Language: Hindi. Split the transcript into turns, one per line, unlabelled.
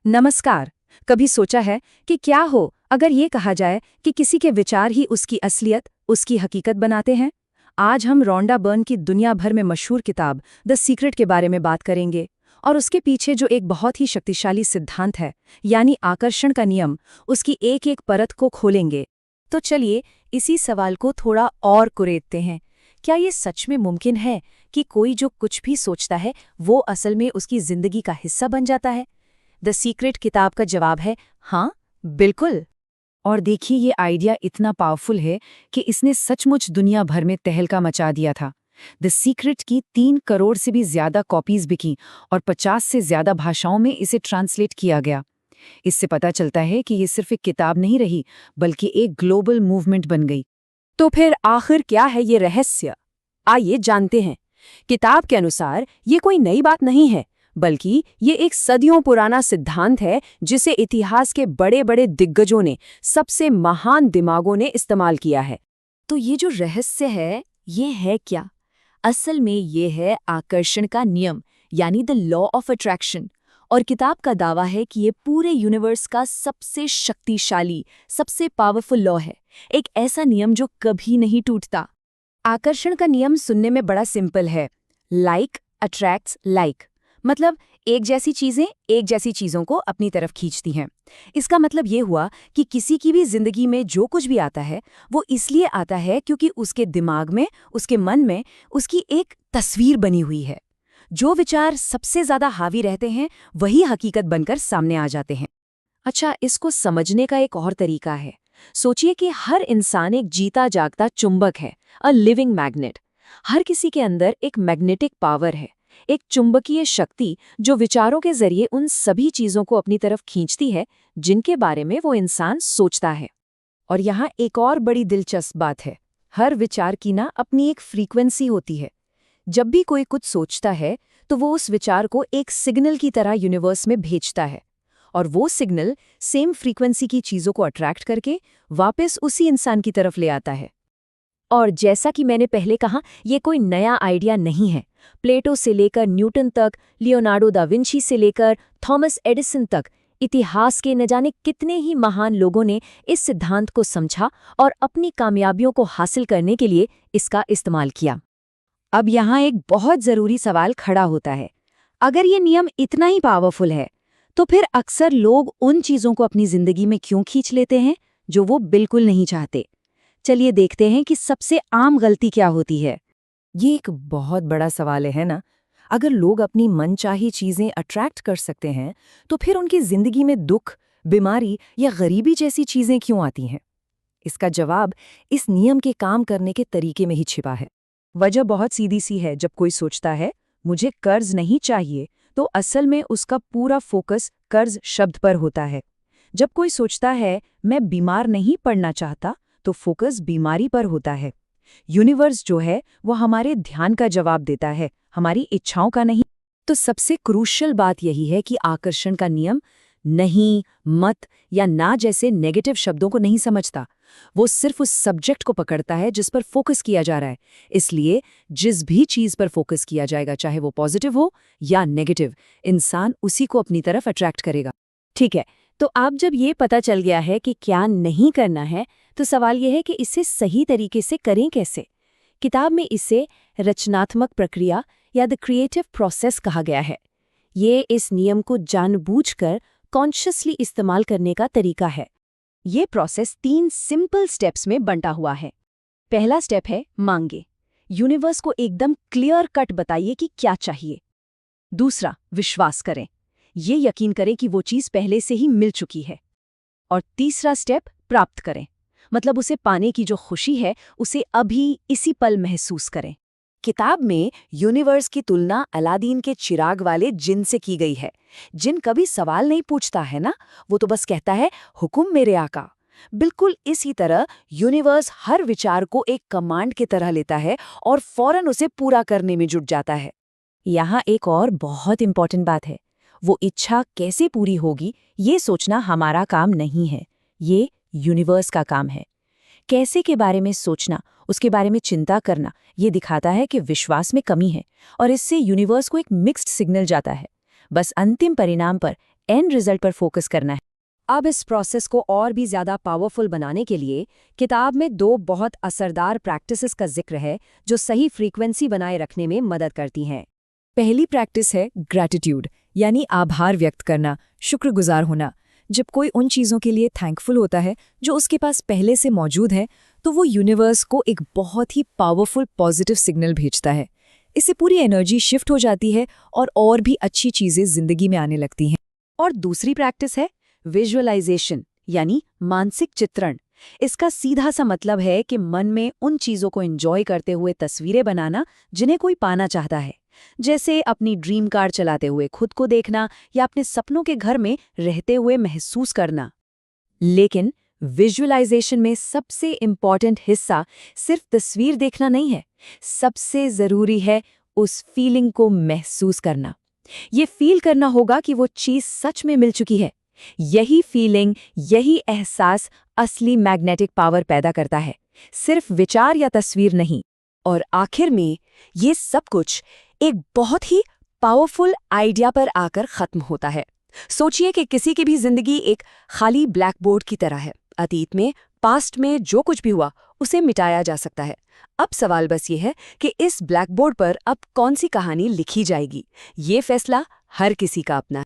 नमस्कार। कभी सोचा है कि क्या हो अगर ये कहा जाए कि किसी के विचार ही उसकी असलियत, उसकी हकीकत बनाते हैं? आज हम रॉन्डा बर्न की दुनिया भर में मशहूर किताब द सीक्रेट के बारे में बात करेंगे और उसके पीछे जो एक बहुत ही शक्तिशाली सिद्धांत है, यानी आकर्षण का नियम, उसकी एक एक परत को खोलेंगे। तो चलिए इसी सवाल को थोड़ा और कुरेदते हैं। क्या ये सच में मुमकिन है कि कोई जो कुछ भी सोचता है वो असल में उसकी जिंदगी का हिस्सा बन जाता है? द सीक्रेट किताब का जवाब है हाँ, बिल्कुल। और देखिए ये आइडिया इतना पावरफुल है कि इसने सचमुच दुनिया भर में तहलका मचा दिया था। द सीक्रेट की 3 करोड़ से भी ज्यादा कॉपीज बिकीं और 50 से ज्यादा भाषाओं में इसे ट्रांसलेट किया गया। इससे पता चलता है कि ये सिर्फ एक किताब नहीं रही, बल्कि एक ग्लोबल मूवमेंट बन गई।
तो फिर आखिर क्या है ये रहस्य? आइए जानते हैं। किताब के अनुसार ये कोई नई बात नहीं है, बल्कि ये एक सदियों पुराना सिद्धांत है जिसे इतिहास के बड़े बड़े दिग्गजों ने, सबसे महान दिमागों ने इस्तेमाल किया है।
तो ये जो रहस्य है, ये है क्या? असल में ये है आकर्षण का नियम, यानी द लॉ ऑफ अट्रैक्शन। और किताब का दावा है कि ये पूरे यूनिवर्स का सबसे शक्तिशाली, सबसे पावरफुल लॉ है। एक ऐसा नियम जो कभी नहीं टूटता। आकर्षण का नियम सुनने में बड़ा सिंपल है। Like attracts like. मतलब एक जैसी चीजें एक जैसी चीजों को अपनी तरफ खींचती हैं। इसका मतलब ये हुआ कि किसी की भी जिंदगी में जो कुछ भी आता है वो इसलिए आता है क्योंकि उसके दिमाग में, उसके मन में उसकी एक तस्वीर बनी हुई है। जो विचार सबसे ज्यादा हावी रहते हैं वही हकीकत बनकर सामने आ जाते हैं। अच्छा, इसको समझने का एक और तरीका है। सोचिए कि हर इंसान एक जीता जागता चुंबक है, अ लिविंग मैग्नेट। हर किसी के अंदर एक मैग्नेटिक पावर है, एक चुंबकीय शक्ति जो विचारों के जरिए उन सभी चीजों को अपनी तरफ खींचती है जिनके बारे में वो इंसान सोचता है। और यहाँ एक और बड़ी दिलचस्प बात है। हर विचार की ना अपनी एक फ्रीक्वेंसी होती है। जब भी कोई कुछ सोचता है तो वो उस विचार को एक सिग्नल की तरह यूनिवर्स में भेजता है, और वो सिग्नल सेम फ्रीक्वेंसी की चीजों को अट्रैक्ट करके वापस उसी इंसान की तरफ ले आता है। और जैसा कि मैंने पहले कहा, ये कोई नया आइडिया नहीं है। प्लेटो से लेकर न्यूटन तक, लियोनार्डो दा विंची से लेकर थॉमस एडिसन तक, इतिहास के न जाने कितने ही महान लोगों ने इस सिद्धांत को समझा और अपनी कामयाबियों को हासिल करने के लिए इसका इस्तेमाल किया। अब यहाँ एक बहुत जरूरी सवाल खड़ा होता है। अगर ये नियम इतना ही पावरफुल है, तो फिर अक्सर लोग उन चीजों को अपनी जिंदगी में क्यों खींच लेते हैं जो वो बिल्कुल नहीं चाहते? चलिए देखते हैं कि सबसे आम गलती क्या होती है।
ये एक बहुत बड़ा सवाल है ना? अगर लोग अपनी मनचाही चीजें अट्रैक्ट कर सकते हैं, तो फिर उनकी जिंदगी में दुख, बीमारी या गरीबी जैसी चीजें क्यों आती हैं? इसका जवाब इस नियम के काम करने के तरीके में ही छिपा है।
वजह बहुत सीधी सी है। जब कोई सोचता है मुझे कर्ज नहीं चाहिए, तो असल में उसका पूरा फोकस कर्ज शब्द पर होता है। जब कोई सोचता है मैं बीमार नहीं पड़ना चाहता, तो फोकस बीमारी पर होता है। यूनिवर्स जो है वो हमारे ध्यान का जवाब देता है, हमारी इच्छाओं का नहीं। तो सबसे क्रूशियल बात यही है कि आकर्षण का नियम नहीं, मत या ना जैसे नेगेटिव शब्दों को नहीं समझता। वो सिर्फ उस सब्जेक्ट को पकड़ता है जिस पर फोकस किया जा रहा है। इसलिए जिस भी चीज पर फोकस किया जाएगा, चाहे वो पॉजिटिव हो या नेगेटिव, इंसान उसी को अपनी तरफ अट्रैक्ट करेगा। ठीक है, तो अब जब ये पता चल गया है कि क्या नहीं करना है, तो सवाल यह है कि इसे सही तरीके से करें कैसे। किताब में इसे रचनात्मक प्रक्रिया या द क्रिएटिव प्रोसेस कहा गया है। ये इस नियम को जानबूझकर कॉन्शियसली इस्तेमाल करने का तरीका है। ये प्रोसेस 3 सिंपल स्टेप्स में बंटा हुआ है। पहला स्टेप है मांगे। यूनिवर्स को एकदम क्लियर कट बताइए कि क्या चाहिए। दूसरा, विश्वास करें। ये यकीन करें कि वो चीज़ पहले से ही मिल चुकी है। और तीसरा स्टेप, प्राप्त करें। मतलब उसे पाने की जो खुशी है, उसे अभी इसी पल महसूस करें। किताब में यूनिवर्स की तुलना अलादीन के चिराग वाले जिन से की गई है। जिन कभी सवाल नहीं पूछता है ना, वो तो बस कहता है हुकुम मेरे आका। बिल्कुल इसी तरह यूनिवर्स हर विचार को एक कमांड की तरह लेता है और फौरन उसे पूरा करने में जुट जाता है। यहाँ एक और बहुत इंपॉर्टेंट बात है। वो इच्छा कैसे पूरी होगी, ये सोचना हमारा काम नहीं है, ये यूनिवर्स का काम है। कैसे के बारे में सोचना, उसके बारे में चिंता करना, ये दिखाता है कि विश्वास में कमी है और इससे यूनिवर्स को एक मिक्स्ड सिग्नल जाता है। बस अंतिम परिणाम पर
एंड रिजल्ट पर फोकस करना है।
अब इस प्रोसेस को और भी ज़्यादा पावरफुल बनाने के लिए किताब में 2 बहुत असरदार प्रैक्टिसेस का जिक्र है जो सही फ्रीक्वेंसी बनाए रखने में मदद करती हैं।
पहली प्रैक्टिस है ग्रैटिट्यूड, यानी आभार व्यक्त करना, शुक्रगुजार होना। जब कोई उन चीज़ों के लिए थैंकफुल होता है जो उसके पास पहले से मौजूद है, तो वो यूनिवर्स को एक बहुत ही पावरफुल पॉजिटिव सिग्नल भेजता है। इससे पूरी एनर्जी शिफ्ट हो जाती है और भी अच्छी चीज़ें जिंदगी में आने लगती हैं।
और दूसरी प्रैक्टिस है विजुअलाइजेशन, यानी मानसिक चित्रण। इसका सीधा सा मतलब है कि मन में उन चीज़ों को एंजॉय करते हुए तस्वीरें बनाना जिन्हें कोई पाना चाहता है, जैसे अपनी ड्रीम कार चलाते हुए खुद को देखना या अपने सपनों के घर में रहते हुए महसूस करना।
लेकिन विजुअलाइजेशन में सबसे इम्पॉर्टेंट हिस्सा सिर्फ तस्वीर देखना नहीं है, सबसे ज़रूरी है उस फीलिंग को महसूस करना। ये फील करना होगा कि वो चीज़ सच में मिल चुकी है। यही फीलिंग, यही एहसास असली मैग्नेटिक पावर पैदा करता है, सिर्फ विचार या तस्वीर नहीं।
और आखिर में ये सब कुछ एक बहुत ही पावरफुल आइडिया पर आकर खत्म होता है। सोचिए कि किसी की भी जिंदगी एक खाली ब्लैक बोर्ड की तरह है। अतीत में, पास्ट में जो कुछ भी हुआ उसे मिटाया जा सकता है। अब सवाल बस ये है कि इस ब्लैक बोर्ड पर अब कौन सी कहानी लिखी जाएगी। ये फैसला हर किसी का अपना है।